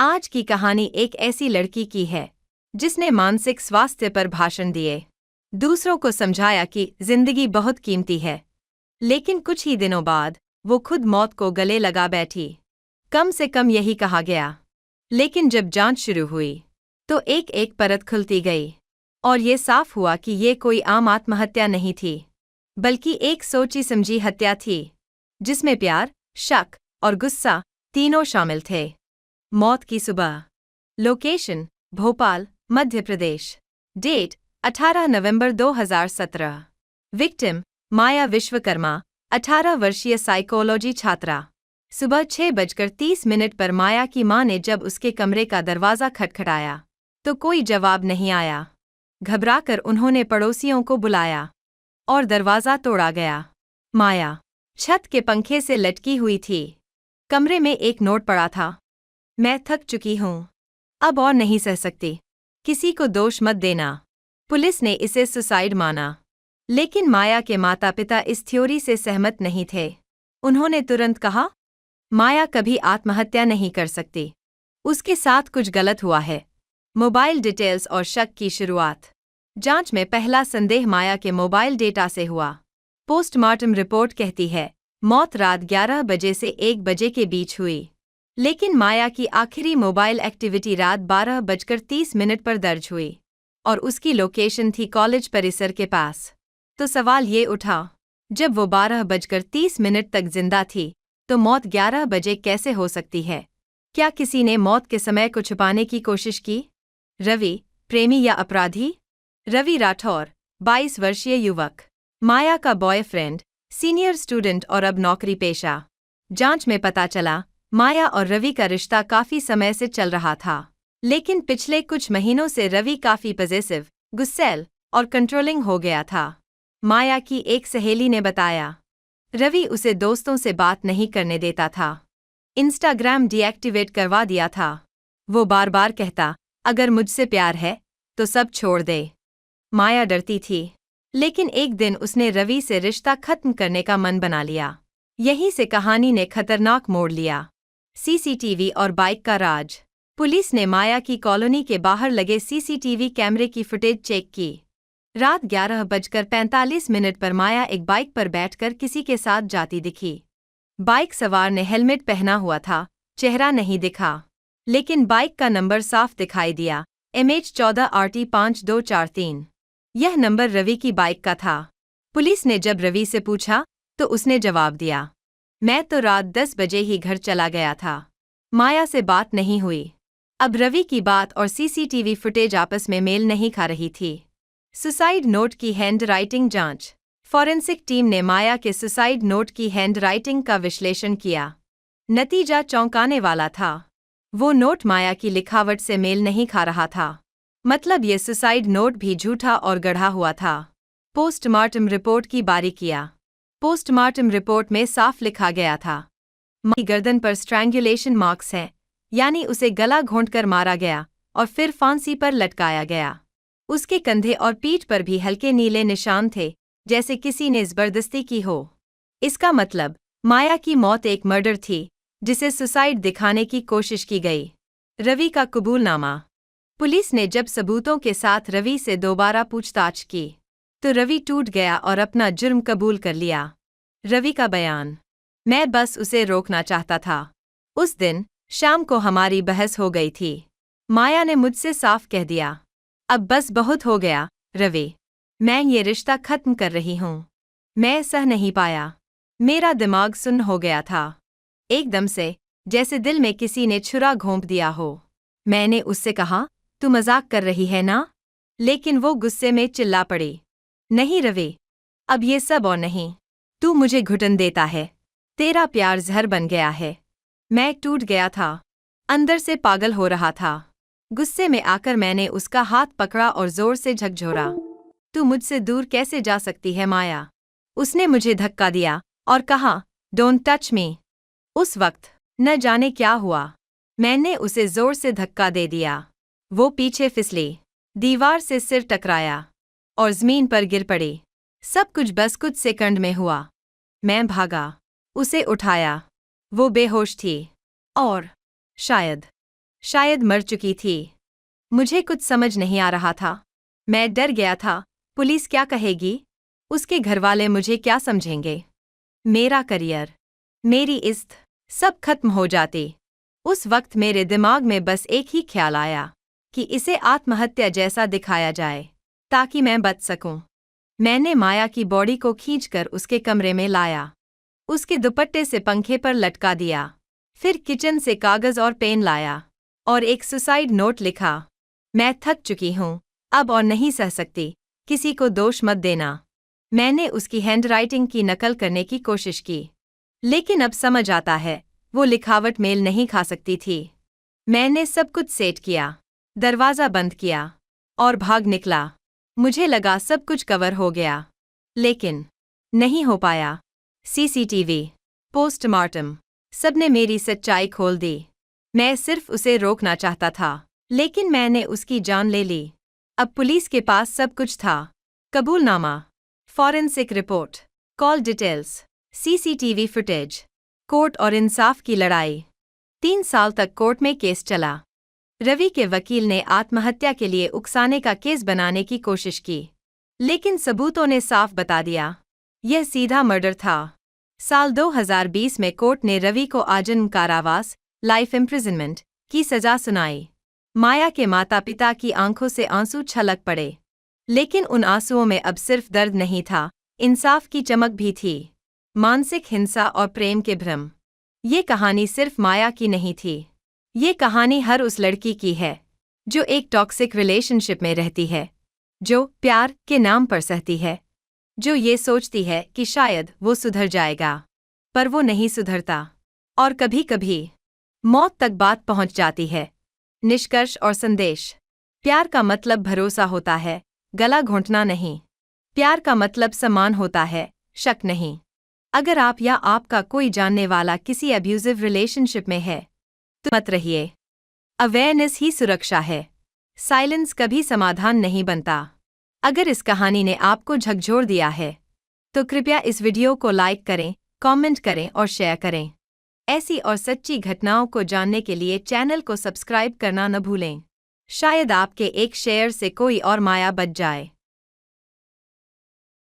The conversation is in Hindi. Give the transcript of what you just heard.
आज की कहानी एक ऐसी लड़की की है जिसने मानसिक स्वास्थ्य पर भाषण दिए, दूसरों को समझाया कि जिंदगी बहुत कीमती है, लेकिन कुछ ही दिनों बाद वो खुद मौत को गले लगा बैठी। कम से कम यही कहा गया। लेकिन जब जांच शुरू हुई तो एक एक परत खुलती गई और ये साफ हुआ कि ये कोई आम आत्महत्या नहीं थी, बल्कि एक सोची समझी हत्या थी जिसमें प्यार, शक और गुस्सा तीनों शामिल थे। मौत की सुबह। लोकेशन भोपाल, मध्य प्रदेश। डेट 18 नवंबर 2017। विक्टिम माया विश्वकर्मा, 18 वर्षीय साइकोलॉजी छात्रा। सुबह 6:30 पर माया की मां ने जब उसके कमरे का दरवाजा खटखटाया तो कोई जवाब नहीं आया। घबराकर उन्होंने पड़ोसियों को बुलाया और दरवाजा तोड़ा गया। माया छत के पंखे से लटकी हुई थी। कमरे में एक नोट पड़ा था। मैं थक चुकी हूँ, अब और नहीं सह सकती। किसी को दोष मत देना। पुलिस ने इसे सुसाइड माना, लेकिन माया के माता पिता इस थ्योरी से सहमत नहीं थे। उन्होंने तुरंत कहा, माया कभी आत्महत्या नहीं कर सकती, उसके साथ कुछ गलत हुआ है। मोबाइल डिटेल्स और शक की शुरुआत। जांच में पहला संदेह माया के मोबाइल डेटा से हुआ। पोस्टमार्टम रिपोर्ट कहती है मौत रात 11 बजे से 1 बजे के बीच हुई, लेकिन माया की आखिरी मोबाइल एक्टिविटी रात 12:30 पर दर्ज हुई और उसकी लोकेशन थी कॉलेज परिसर के पास। तो सवाल ये उठा, जब वो 12:30 तक जिंदा थी तो मौत 11 बजे कैसे हो सकती है? क्या किसी ने मौत के समय को छुपाने की कोशिश की? रवि, प्रेमी या अपराधी? रवि राठौर, 22 वर्षीय युवक, माया का बॉयफ्रेंड, सीनियर स्टूडेंट और अब नौकरी पेशा। जांच में पता चला माया और रवि का रिश्ता काफी समय से चल रहा था, लेकिन पिछले कुछ महीनों से रवि काफी पॉसेसिव, गुस्सैल और कंट्रोलिंग हो गया था। माया की एक सहेली ने बताया, रवि उसे दोस्तों से बात नहीं करने देता था, इंस्टाग्राम डीएक्टिवेट करवा दिया था। वो बार बार कहता, अगर मुझसे प्यार है तो सब छोड़ दे। माया डरती थी, लेकिन एक दिन उसने रवि से रिश्ता खत्म करने का मन बना लिया। यहीं से कहानी ने खतरनाक मोड़ लिया। सीसीटीवी और बाइक का राज। पुलिस ने माया की कॉलोनी के बाहर लगे सीसीटीवी कैमरे की फुटेज चेक की। रात 11:45 पर माया एक बाइक पर बैठकर किसी के साथ जाती दिखी। बाइक सवार ने हेलमेट पहना हुआ था, चेहरा नहीं दिखा, लेकिन बाइक का नंबर साफ दिखाई दिया, MH14RT5243। यह नंबर रवि की बाइक का था। पुलिस ने जब रवि से पूछा तो उसने जवाब दिया, मैं तो रात 10 बजे ही घर चला गया था। माया से बात नहीं हुई। अब रवि की बात और सीसीटीवी फुटेज आपस में मेल नहीं खा रही थी। सुसाइड नोट की हैंडराइटिंग जांच। फॉरेंसिक टीम ने माया के सुसाइड नोट की हैंडराइटिंग का विश्लेषण किया। नतीजा चौंकाने वाला था। वो नोट माया की लिखावट से मेल नहीं खा रहा था। मतलब ये सुसाइड नोट भी झूठा और गढ़ा हुआ था। पोस्टमार्टम रिपोर्ट की बारीकियां। पोस्टमार्टम रिपोर्ट में साफ लिखा गया था, मां की गर्दन पर स्ट्रैंगुलेशन मार्क्स हैं, यानी उसे गला घोंटकर मारा गया और फिर फांसी पर लटकाया गया। उसके कंधे और पीठ पर भी हल्के नीले निशान थे, जैसे किसी ने जबरदस्ती की हो। इसका मतलब माया की मौत एक मर्डर थी, जिसे सुसाइड दिखाने की कोशिश की गई। रवि का कबूलनामा। पुलिस ने जब सबूतों के साथ रवि से दोबारा पूछताछ की तो रवि टूट गया और अपना जुर्म कबूल कर लिया। रवि का बयान, मैं बस उसे रोकना चाहता था। उस दिन शाम को हमारी बहस हो गई थी। माया ने मुझसे साफ कह दिया, अब बस बहुत हो गया रवि, मैं ये रिश्ता खत्म कर रही हूँ। मैं सह नहीं पाया। मेरा दिमाग सुन्न हो गया था। एकदम से, जैसे दिल में किसी ने छुरा घोंप दिया हो। मैंने उससे कहा, तू मजाक कर रही है ना? लेकिन वो गुस्से में चिल्ला पड़ी, नहीं रवि, अब ये सब और नहीं। तू मुझे घुटन देता है। तेरा प्यार जहर बन गया है। मैं टूट गया था, अंदर से पागल हो रहा था। गुस्से में आकर मैंने उसका हाथ पकड़ा और जोर से झकझोरा। तू मुझसे दूर कैसे जा सकती है माया? उसने मुझे धक्का दिया और कहा, डोंट टच मी। उस वक्त न जाने क्या हुआ, मैंने उसे जोर से धक्का दे दिया। वो पीछे फिसली, दीवार से सिर टकराया और जमीन पर गिर पड़ी। सब कुछ बस कुछ सेकंड में हुआ। मैं भागा, उसे उठाया। वो बेहोश थी और शायद शायद मर चुकी थी। मुझे कुछ समझ नहीं आ रहा था। मैं डर गया था। पुलिस क्या कहेगी? उसके घरवाले मुझे क्या समझेंगे? मेरा करियर, मेरी इज्जत, सब खत्म हो जाती। उस वक्त मेरे दिमाग में बस एक ही ख्याल आया कि इसे आत्महत्या जैसा दिखाया जाए ताकि मैं बच सकूं। मैंने माया की बॉडी को खींचकर उसके कमरे में लाया, उसके दुपट्टे से पंखे पर लटका दिया, फिर किचन से कागज और पेन लाया और एक सुसाइड नोट लिखा। मैं थक चुकी हूं, अब और नहीं सह सकती, किसी को दोष मत देना। मैंने उसकी हैंडराइटिंग की नकल करने की कोशिश की, लेकिन अब समझ आता है वो लिखावट मेल नहीं खा सकती थी। मैंने सब कुछ सेट किया, दरवाज़ा बंद किया और भाग निकला। मुझे लगा सब कुछ कवर हो गया, लेकिन नहीं हो पाया। सीसीटीवी, पोस्टमार्टम, सबने मेरी सच्चाई खोल दी। मैं सिर्फ उसे रोकना चाहता था, लेकिन मैंने उसकी जान ले ली। अब पुलिस के पास सब कुछ था, कबूलनामा, forensic report, call details, CCTV footage, court और इंसाफ की लड़ाई। 3 साल तक कोर्ट में केस चला। रवि के वकील ने आत्महत्या के लिए उकसाने का केस बनाने की कोशिश की, लेकिन सबूतों ने साफ बता दिया यह सीधा मर्डर था। साल 2020 में कोर्ट ने रवि को आजीवन कारावास, लाइफ इम्प्रिजनमेंट, की सजा सुनाई। माया के माता पिता की आंखों से आंसू छलक पड़े, लेकिन उन आंसुओं में अब सिर्फ दर्द नहीं था, इंसाफ की चमक भी थी। मानसिक हिंसा और प्रेम के भ्रम। ये कहानी सिर्फ माया की नहीं थी, ये कहानी हर उस लड़की की है जो एक टॉक्सिक रिलेशनशिप में रहती है, जो प्यार के नाम पर सहती है, जो ये सोचती है कि शायद वो सुधर जाएगा, पर वो नहीं सुधरता, और कभी कभी मौत तक बात पहुंच जाती है। निष्कर्ष और संदेश। प्यार का मतलब भरोसा होता है, गला घोंटना नहीं। प्यार का मतलब सम्मान होता है, शक नहीं। अगर आप या आपका कोई जानने वाला किसी अब्यूजिव रिलेशनशिप में है तो मत रहिए। अवेयरनेस ही सुरक्षा है। साइलेंस कभी समाधान नहीं बनता। अगर इस कहानी ने आपको झकझोर दिया है तो कृपया इस वीडियो को लाइक करें, कमेंट करें और शेयर करें। ऐसी और सच्ची घटनाओं को जानने के लिए चैनल को सब्सक्राइब करना न भूलें। शायद आपके एक शेयर से कोई और माया बच जाए।